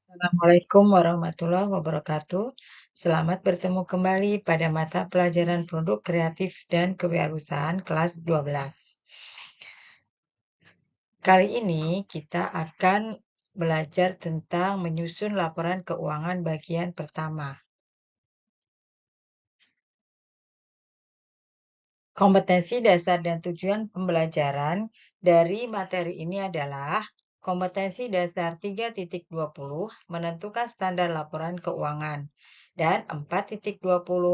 Assalamualaikum warahmatullahi wabarakatuh. Selamat bertemu kembali pada mata pelajaran produk kreatif dan kewirausahaan kelas 12. Kali ini kita akan belajar tentang menyusun laporan keuangan bagian pertama. Kompetensi dasar dan tujuan pembelajaran dari materi ini adalah kompetensi dasar 3.20 menentukan standar laporan keuangan dan 4.20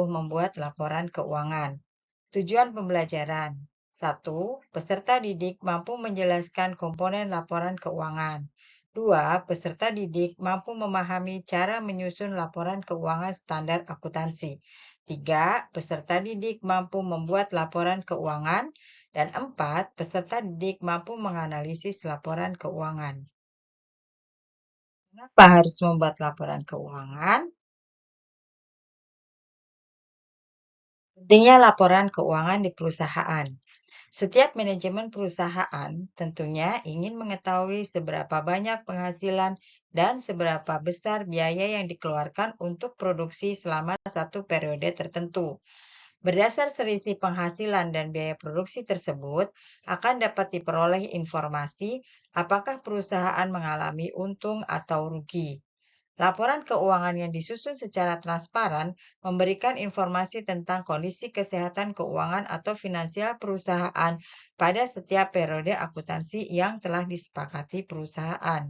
membuat laporan keuangan. Tujuan pembelajaran 1. Peserta didik mampu menjelaskan komponen laporan keuangan. 2. Peserta didik mampu memahami cara menyusun laporan keuangan standar akuntansi. 3. Peserta didik mampu membuat laporan keuangan. Dan 4. Peserta didik mampu menganalisis laporan keuangan. Kenapa harus membuat laporan keuangan? Pentingnya laporan keuangan di perusahaan. Setiap manajemen perusahaan tentunya ingin mengetahui seberapa banyak penghasilan dan seberapa besar biaya yang dikeluarkan untuk produksi selama satu periode tertentu. Berdasar selisih penghasilan dan biaya produksi tersebut, akan dapat diperoleh informasi apakah perusahaan mengalami untung atau rugi. Laporan keuangan yang disusun secara transparan memberikan informasi tentang kondisi kesehatan keuangan atau finansial perusahaan pada setiap periode akuntansi yang telah disepakati perusahaan.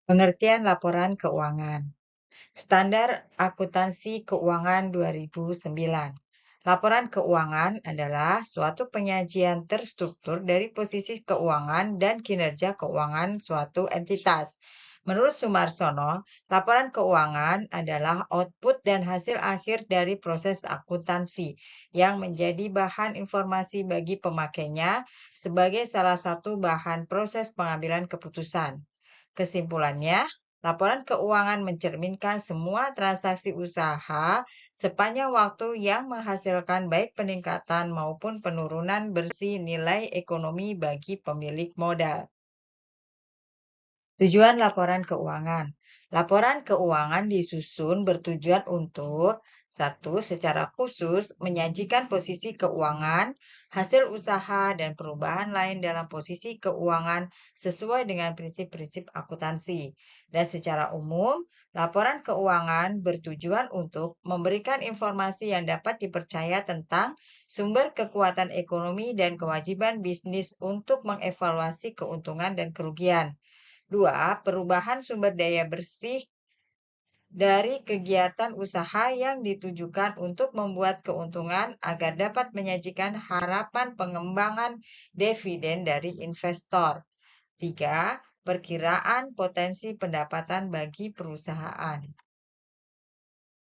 Pengertian laporan keuangan. Standar Akuntansi Keuangan 2009. Laporan keuangan adalah suatu penyajian terstruktur dari posisi keuangan dan kinerja keuangan suatu entitas. Menurut Sumarsono, laporan keuangan adalah output dan hasil akhir dari proses akuntansi yang menjadi bahan informasi bagi pemakainya sebagai salah satu bahan proses pengambilan keputusan. Kesimpulannya, laporan keuangan mencerminkan semua transaksi usaha sepanjang waktu yang menghasilkan baik peningkatan maupun penurunan bersih nilai ekonomi bagi pemilik modal. Tujuan laporan keuangan. Laporan keuangan disusun bertujuan untuk 1. Secara khusus menyajikan posisi keuangan, hasil usaha, dan perubahan lain dalam posisi keuangan sesuai dengan prinsip-prinsip akuntansi. Dan secara umum, laporan keuangan bertujuan untuk memberikan informasi yang dapat dipercaya tentang sumber kekuatan ekonomi dan kewajiban bisnis untuk mengevaluasi keuntungan dan kerugian. 2. Perubahan sumber daya bersih dari kegiatan usaha yang ditujukan untuk membuat keuntungan agar dapat menyajikan harapan pengembangan dividen dari investor. 3. Perkiraan potensi pendapatan bagi perusahaan.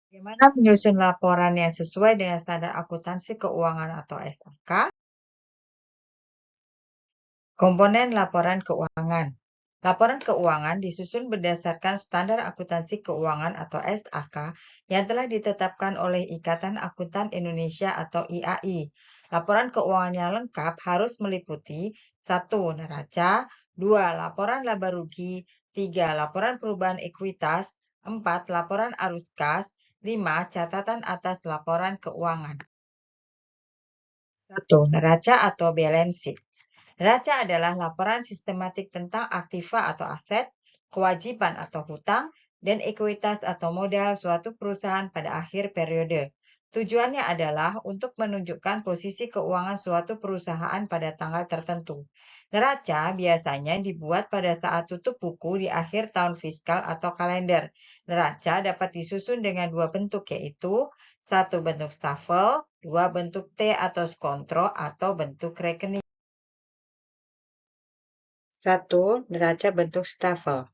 Bagaimana menyusun laporan yang sesuai dengan standar akuntansi keuangan atau SAK? Komponen laporan keuangan. Laporan keuangan disusun berdasarkan Standar Akuntansi Keuangan atau SAK yang telah ditetapkan oleh Ikatan Akuntan Indonesia atau IAI. Laporan keuangan yang lengkap harus meliputi 1. Neraca, 2. Laporan laba rugi, 3. Laporan perubahan ekuitas, 4. Laporan arus kas, 5. Catatan atas laporan keuangan. 1. Neraca atau balance sheet. Neraca adalah laporan sistematik tentang aktiva atau aset, kewajiban atau hutang, dan ekuitas atau modal suatu perusahaan pada akhir periode. Tujuannya adalah untuk menunjukkan posisi keuangan suatu perusahaan pada tanggal tertentu. Neraca biasanya dibuat pada saat tutup buku di akhir tahun fiskal atau kalender. Neraca dapat disusun dengan dua bentuk, yaitu 1. Bentuk stafel, 2. Bentuk T atau skontro atau bentuk rekening. 1. Neraca bentuk stafel.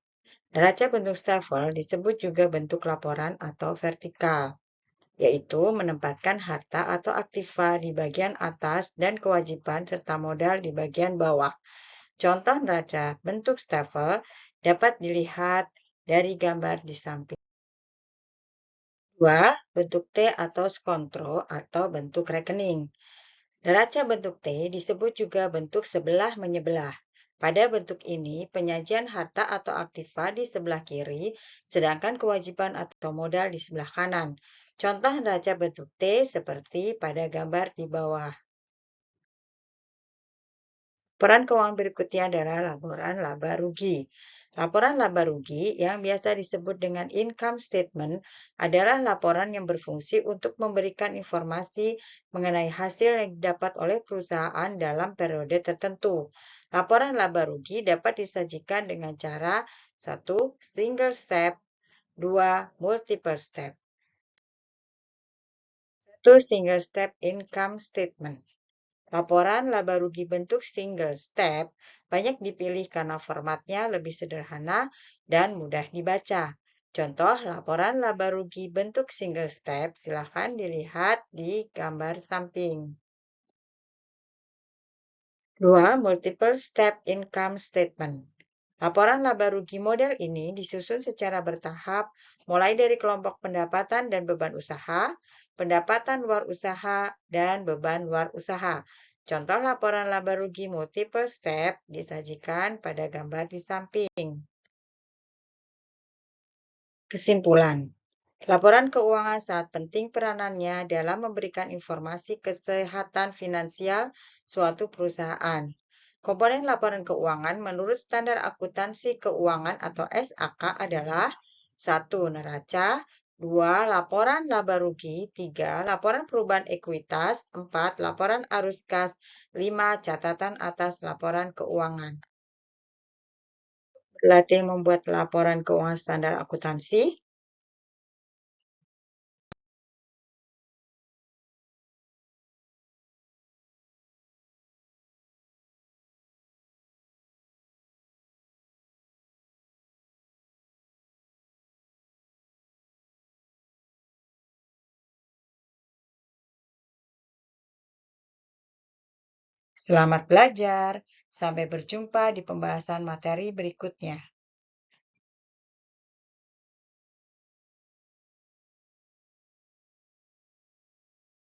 Neraca bentuk stafel disebut juga bentuk laporan atau vertikal, yaitu menempatkan harta atau aktiva di bagian atas dan kewajiban serta modal di bagian bawah. Contoh neraca bentuk stafel dapat dilihat dari gambar di samping. 2. Bentuk T atau skontro atau bentuk rekening. Neraca bentuk T disebut juga bentuk sebelah menyebelah. Pada bentuk ini, penyajian harta atau aktiva di sebelah kiri, sedangkan kewajiban atau modal di sebelah kanan. Contoh neraca bentuk T seperti pada gambar di bawah. Laporan keuangan berikutnya adalah laporan laba rugi. Laporan laba rugi yang biasa disebut dengan income statement adalah laporan yang berfungsi untuk memberikan informasi mengenai hasil yang didapat oleh perusahaan dalam periode tertentu. Laporan laba rugi dapat disajikan dengan cara satu, single step, dua, multiple step. Satu, single step income statement. Laporan laba rugi bentuk single step banyak dipilih karena formatnya lebih sederhana dan mudah dibaca. Contoh laporan laba rugi bentuk single step silakan dilihat di gambar samping. 2. Multiple step income statement. Laporan laba rugi model ini disusun secara bertahap, mulai dari kelompok pendapatan dan beban usaha, pendapatan luar usaha, dan beban luar usaha. Contoh laporan laba rugi multiple step disajikan pada gambar di samping. Kesimpulan, laporan keuangan sangat penting peranannya dalam memberikan informasi kesehatan finansial suatu perusahaan. Komponen laporan keuangan menurut standar akuntansi keuangan atau SAK adalah 1. Neraca, 2. Laporan laba rugi, 3. Laporan perubahan ekuitas, 4. Laporan arus kas, 5. Catatan atas laporan keuangan. Berlatih membuat laporan keuangan standar akuntansi. Selamat belajar. Sampai berjumpa di pembahasan materi berikutnya.